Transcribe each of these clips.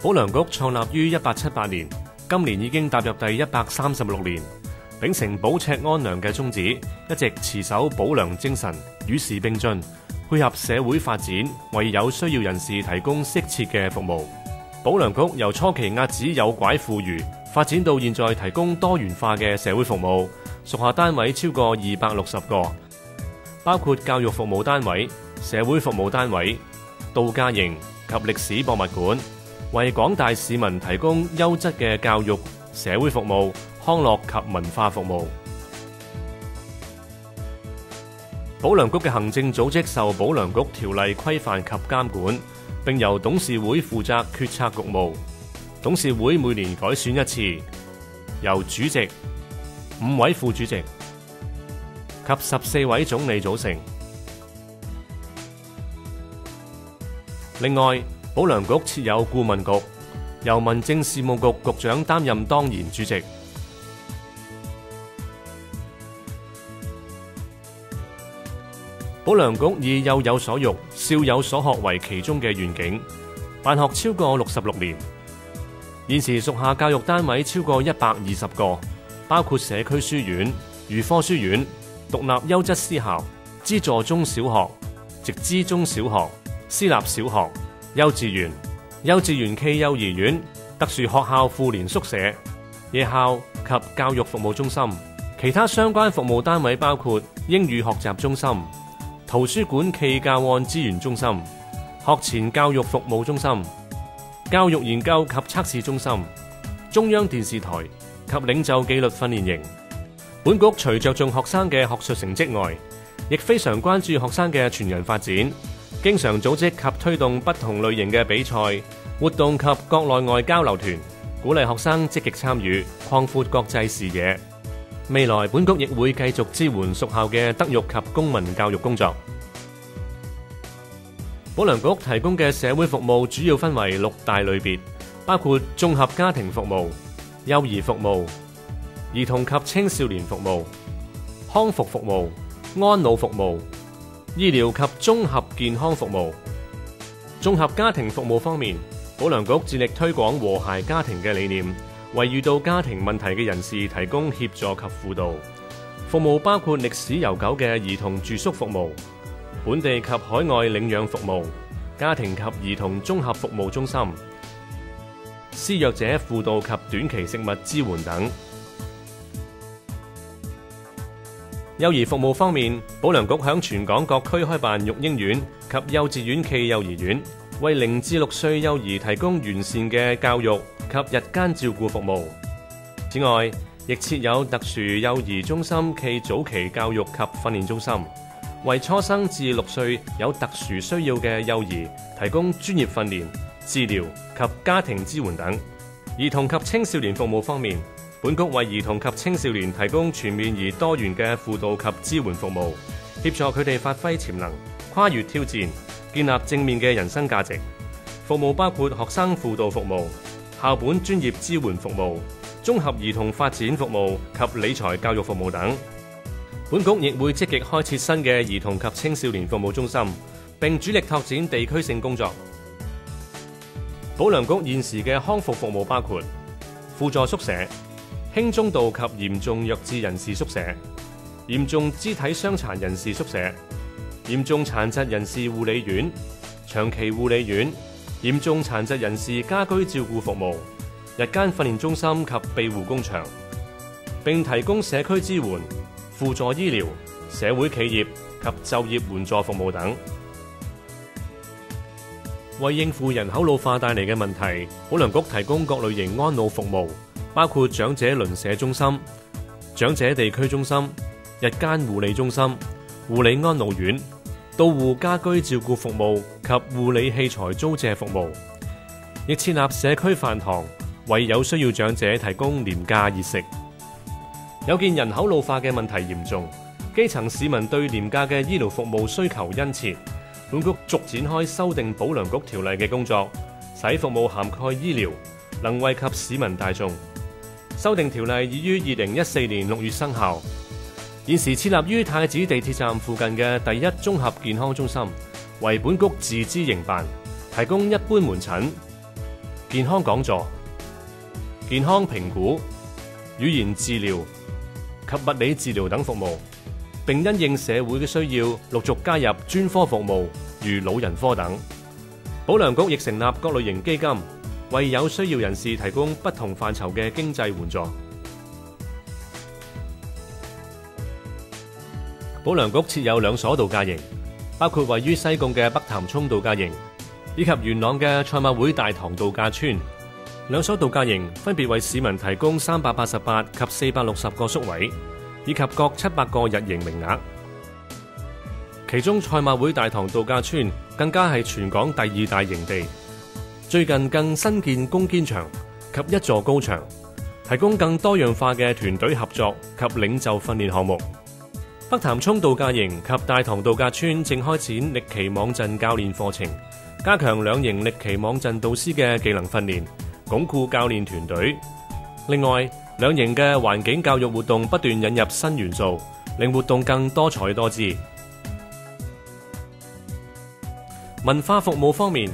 保良局創立於1878年，今年已經踏入第136年，秉承保赤安良嘅宗旨，一直持守保良精神，與時並進，配合社會發展，為有需要人士提供適切嘅服務。保良局由初期遏止誘拐婦孺，發展到現在提供多元化嘅社會服務，屬下單位超過260個，包括教育服務單位、社會服務單位、度假營及歷史博物館，為廣大市民提供優質嘅教育、社會服務、康樂及文化服務。保良局嘅行政組織受保良局條例規範及監管，並由董事會負責決策局務。董事會每年改選一次，由主席、5位副主席及14位總理組成。另外，保良局設有顧問局，由民政事務局局長擔任當然主席。保良局以幼有所育、少有所學為其中嘅願景，辦學超過66年。現時屬下教育單位超過120個，包括社區書院、預科書院、獨立優質私校、資助中小學、直資中小學、私立小學、幼稚園、幼稚園暨幼兒園、特殊學校附連宿舍、夜校及教育服務中心。其他相關服務單位包括英語學習中心、圖書館暨教案資源中心、學前教育服務中心、教育研究及測試中心、中央電視台及領袖紀律訓練營。本局除着重學生嘅學術成績外，亦非常關注學生嘅全人發展，經常組織及推動不同類型嘅比賽、活動及國內外交流團，鼓勵學生積極參與，擴闊國際視野。未來本局亦會繼續支援屬校嘅德育及公民教育工作。保良局提供嘅社會服務主要分為6大類別，包括綜合家庭服務、幼兒服務、兒童及青少年服務、康復服務、安老服務、醫療及綜合健康服務。綜合家庭服務方面，保良局致力推廣和諧家庭嘅理念，為遇到家庭問題嘅人士提供協助及輔導。服務包括歷史悠久嘅兒童住宿服務、本地及海外領養服務、家庭及兒童綜合服務中心、施虐者輔導及短期食物支援等。幼兒服務方面，保良局響全港各區開辦育嬰院及幼稚園暨幼兒園，為0至6歲幼兒提供完善嘅教育及日間照顧服務。此外，亦設有特殊幼兒中心暨早期教育及訓練中心，為初生至6歲有特殊需要嘅幼兒提供專業訓練、治療及家庭支援等。兒童及青少年服務方面，本局為兒童及青少年提供全面而多元嘅輔導及支援服務，協助佢哋發揮潛能、跨越挑戰、建立正面嘅人生價值。服務包括學生輔導服務、校本專業支援服務、綜合兒童發展服務及理財教育服務等。本局亦會積極開設新嘅兒童及青少年服務中心，並主力拓展地區性工作。保良局現時嘅康復服務包括輔助宿舍、輕中度及嚴重弱智人士宿舍、嚴重肢體傷殘人士宿舍、嚴重殘疾人士護理院、長期護理院、嚴重殘疾人士家居照顧服務、日間訓練中心及庇護工場，並提供社區支援、輔助醫療、社會企業及就業援助服務等。為應付人口老化帶嚟嘅問題，保良局提供各類型安老服務，包括長者鄰舍中心、長者地區中心、日間護理中心、護理安老院、到戶家居照顧服務及護理器材租借服務，亦設立社區飯堂，為有需要長者提供廉價熱食。有見人口老化嘅問題嚴重，基層市民對廉價嘅醫療服務需求殷切，本局逐展開修訂保良局條例嘅工作，使服務涵蓋醫療，能惠及市民大眾。修訂條例已於2014年6月生效。現時設立於太子地鐵站附近嘅第一綜合健康中心，為本局自資營辦，提供一般門診、健康講座、健康評估、語言治療及物理治療等服務，並因應社會嘅需要，陸續加入專科服務，如老人科等。保良局亦成立各類型基金，為有需要人士提供不同範疇嘅經濟援助。保良局設有2所度假營，包括位於西貢嘅北潭涌度假營，以及元朗嘅賽馬會大棠度假村。2所度假營分別為市民提供388及460個宿位，以及各700個日營名額。其中賽馬會大棠度假村更加係全港第2大營地，最近更新建攻堅場及1座高牆，提供更多樣化嘅團隊合作及領袖訓練項目。北潭涌度假營及大棠度假村正開展歷奇網陣教練課程，加強兩營歷奇網陣導師嘅技能訓練，鞏固教練團隊。另外，兩營嘅環境教育活動不斷引入新元素，令活動更多彩多姿。文化服務方面，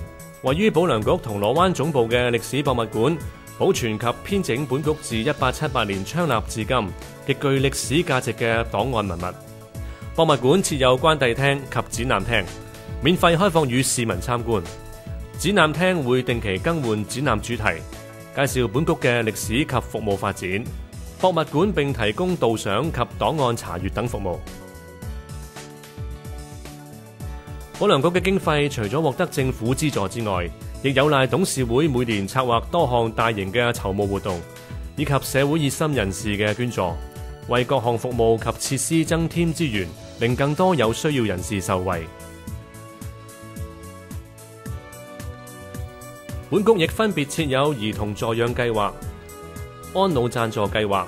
位於保良局銅鑼灣總部嘅歷史博物館，保存及編整本局自1878年創立至今極具歷史價值嘅檔案文物。博物館設有關帝廳及展覽廳，免費開放與市民參觀。展覽廳會定期更換展覽主題，介紹本局嘅歷史及服務發展。博物館並提供導賞及檔案查閱等服務。保良局嘅經費除咗獲得政府資助之外，亦有賴董事會每年策劃多項大型嘅籌募活動，以及社會熱心人士嘅捐助，為各項服務及設施增添資源，令更多有需要人士受惠。本局亦分別設有兒童助養計劃、安老贊助計劃、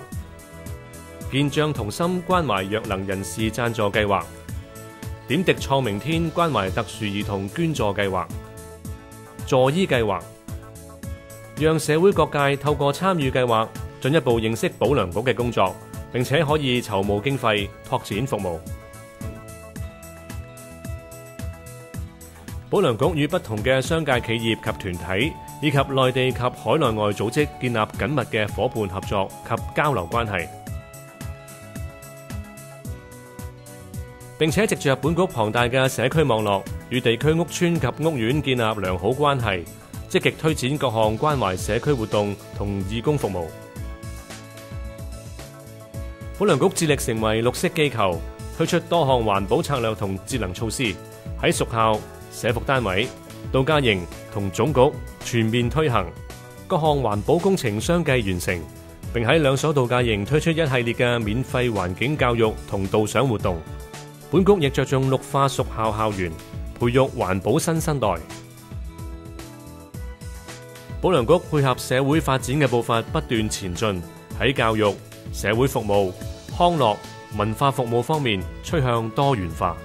健將同心關懷弱能人士贊助計劃、點滴創明天關懷特殊兒童捐助計劃、助醫計劃，讓社會各界透過參與計劃，進一步認識保良局嘅工作，並且可以籌募經費，拓展服務。保良局與不同嘅商界企業及團體，以及內地及海內外組織建立緊密嘅夥伴合作及交流關係，並且藉着本局龐大嘅社區網絡，與地區屋邨及屋苑建立良好關係，積極推展各項關懷社區活動同義工服務。保良局致力成為綠色機構，推出多項環保策略同節能措施，喺屬校、社福單位、度假營同總局全面推行，各項環保工程相繼完成，並喺2所度假營推出一系列嘅免費環境教育同導賞活動。本局亦着重綠化屬校校園，培育環保新生代。保良局配合社會發展嘅步伐不斷前進，喺教育、社會服務、康樂、文化服務方面趨向多元化。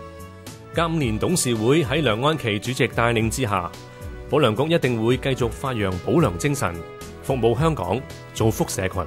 甲午年董事會喺梁安琪主席帶領之下，保良局一定會繼續發揚保良精神，服務香港，造福社群。